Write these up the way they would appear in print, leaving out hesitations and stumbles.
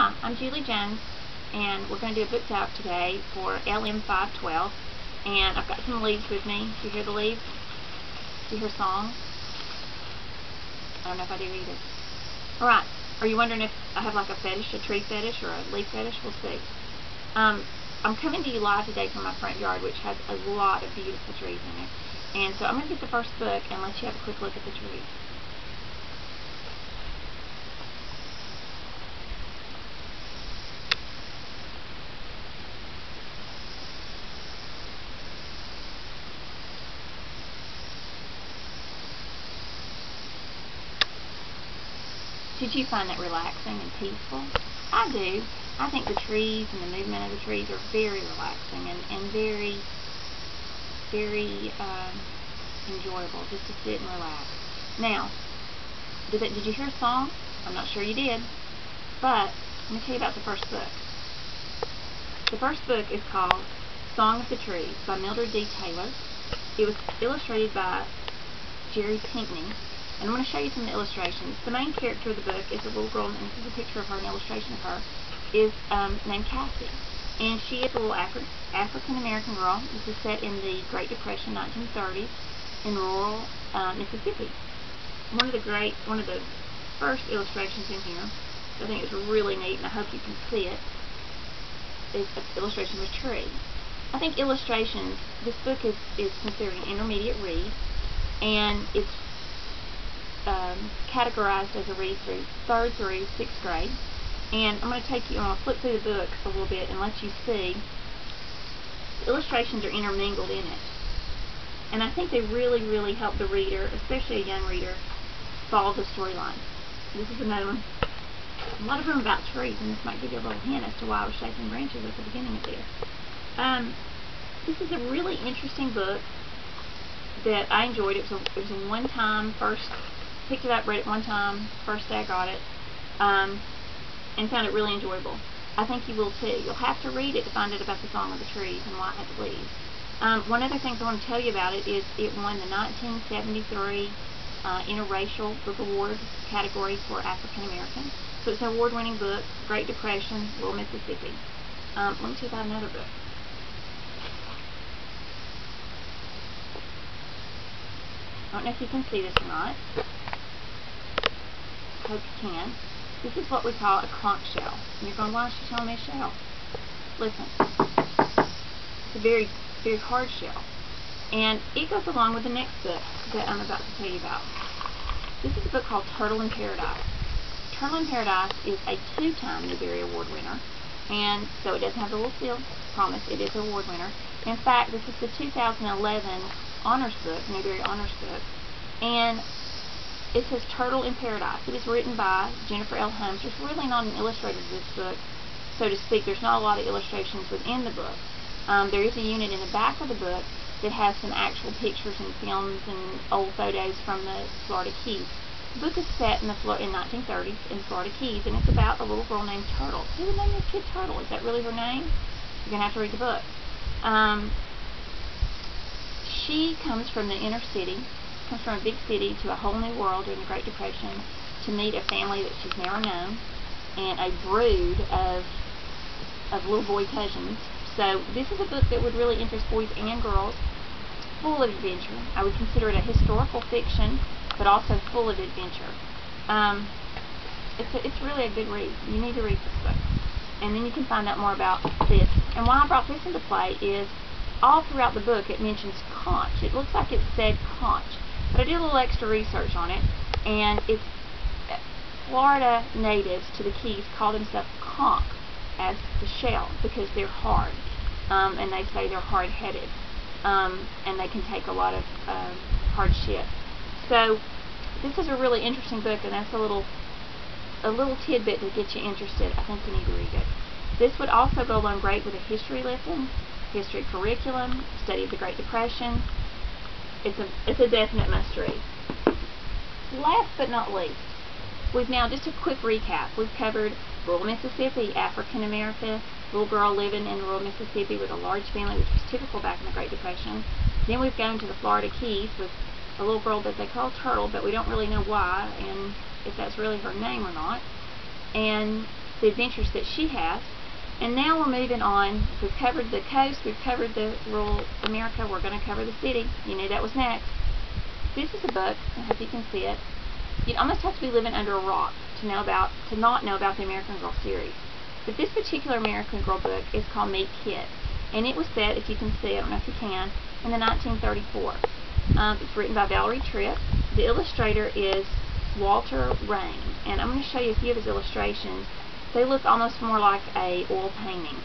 Hi, I'm Julie Jones, and we're going to do a book talk today for LM512, and I've got some leaves with me. Do you hear the leaves? Do you hear songs? I don't know if I do either. Alright, are you wondering if I have like a fetish, a tree fetish, or a leaf fetish? We'll see. I'm coming to you live today from my front yard, which has a lot of beautiful trees in it. And so I'm going to get the first book and let you have a quick look at the trees. Did you find that relaxing and peaceful? I do. I think the trees and the movement of the trees are very relaxing and very enjoyable just to sit and relax. Now, did you hear a song? I'm not sure you did, but let me tell you about the first book. The first book is called Song of the Trees by Mildred D. Taylor. It was illustrated by Jerry Pinkney. And I'm going to show you some of the illustrations. The main character of the book is a little girl, and this is a picture of her, an illustration of her, is named Cassie. And she is a little African-American girl. This is set in the Great Depression, 1930s, in rural Mississippi. One of the first illustrations in here, I think is really neat, and I hope you can see it, is an illustration of a tree. I think illustrations, this book is considered an intermediate read, and it's categorized as a read through 3rd through 6th grade. And I'm going to flip through the book a little bit and let you see the illustrations are intermingled in it. And I think they really help the reader, especially a young reader, follow the storyline. This is another one. A lot of them about trees, and this might give you a little hint as to why I was shaping branches at the beginning of this. This is a really interesting book that I enjoyed. It was a one-time picked it up, read it one time, first day I got it, and found it really enjoyable. I think you will too. You'll have to read it to find out about the Song of the Trees and why it had the leaves. One other thing I want to tell you about it is it won the 1973 Interracial Book Award category for African American. So it's an award-winning book, Great Depression, rural Mississippi. Let me tell you about another book. I don't know if you can see this or not. I hope you can. This is what we call a conch shell. And you're going, why is she telling me a shell? Listen. It's a very hard shell. And it goes along with the next book that I'm about to tell you about. This is a book called Turtle in Paradise. Turtle in Paradise is a 2-time Newbery Award winner. And so it doesn't have the little seal. Promise, it is an award winner. In fact, this is the 2011 honors book, Newbery honors book. And it says Turtle in Paradise. It is written by Jennifer L. Holmes. There's really not an illustrator of this book, so to speak. There's not a lot of illustrations within the book. There is a unit in the back of the book that has some actual pictures and films and old photos from the Florida Keys. The book is set in 1930s in Florida Keys, and it's about a little girl named Turtle. Who would name this kid Turtle? Is that really her name? You're going to have to read the book. She comes from the inner city, comes from a big city to a whole new world during the Great Depression to meet a family that she's never known and a brood of little boy cousins. So this is a book that would really interest boys and girls, full of adventure. I would consider it a historical fiction, but also full of adventure. It's really a good read. You need to read this book. And then you can find out more about this. And why I brought this into play is all throughout the book it mentions conch. It looks like it said conch. But I did a little extra research on it, and it's Florida natives to the Keys call themselves conch as the shell because they're hard, and they say they're hard-headed, and they can take a lot of hardship. So this is a really interesting book, and that's a little tidbit to get you interested. I think you need to read it. This would also go along great with a history lesson, history curriculum, study of the Great Depression. It's a definite must-read. Last but not least, just a quick recap. We've covered rural Mississippi, African America, little girl living in rural Mississippi with a large family, which was typical back in the Great Depression. Then we've gone to the Florida Keys with a little girl that they call Turtle, but we don't really know why and if that's really her name or not. And the adventures that she has. And now we're moving on. We've covered the coast, we've covered the rural America, we're going to cover the city. You knew that was next. This is a book, I hope you can see it. You almost have to be living under a rock to not know about the American Girl series. But this particular American Girl book is called Meet Kit. And it was set, if you can see, I don't know if you can, in the 1934. It's written by Valerie Tripp. The illustrator is Walter Rain. And I'm going to show you a few of his illustrations. They look almost more like a oil painting.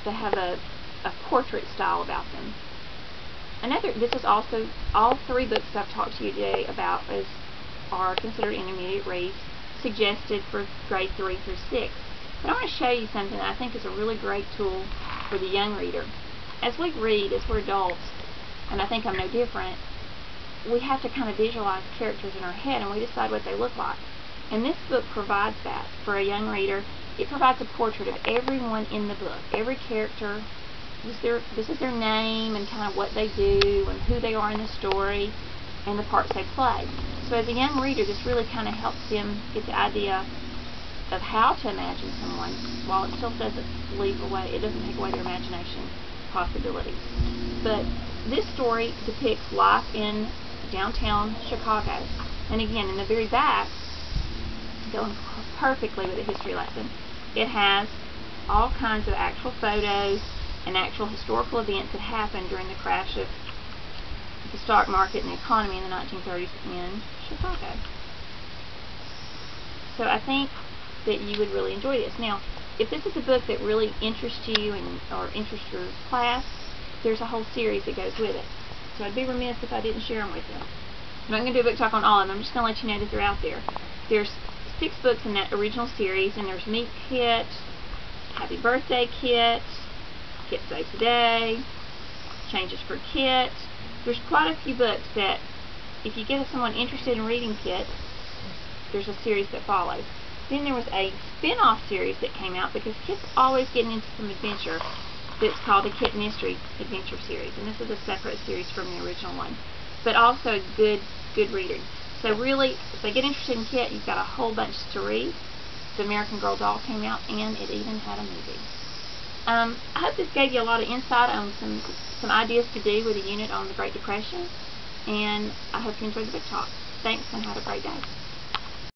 They have a portrait style about them. This is also, all three books I've talked to you today about are considered intermediate reads, suggested for grade 3 through 6. But I want to show you something that I think is a really great tool for the young reader. As we read, as we're adults, and I think I'm no different, we have to kind of visualize characters in our head and we decide what they look like. And this book provides that for a young reader. It provides a portrait of everyone in the book, every character. This is their name and kind of what they do and who they are in the story and the parts they play. So as a young reader, this really kind of helps them get the idea of how to imagine someone, while it still doesn't it doesn't take away their imagination possibilities. But this story depicts life in downtown Chicago. And again, in the very back, going perfectly with a history lesson, it has all kinds of actual photos and actual historical events that happened during the crash of the stock market and the economy in the 1930s in Chicago. So I think that you would really enjoy this. Now, if this is a book that really interests you or interests your class, there's a whole series that goes with it. So I'd be remiss if I didn't share them with you. I'm not going to do a book talk on all of them. I'm just going to let you know that they're out there. There's 6 books in that original series, and there's Meet Kit, Happy Birthday Kit, Kit Saves the Day, Changes for Kit. There's quite a few books that, if you get someone interested in reading Kit, there's a series that follows. Then there was a spin-off series that came out because Kit's always getting into some adventure that's called the Kit Mystery Adventure Series. And this is a separate series from the original one. But also a good reading. So really, if they get interested in Kit, you've got a whole bunch to read. The American Girl doll came out, and it even had a movie. I hope this gave you a lot of insight on some ideas to do with a unit on the Great Depression. And I hope you enjoyed the book talk. Thanks, and have a great day.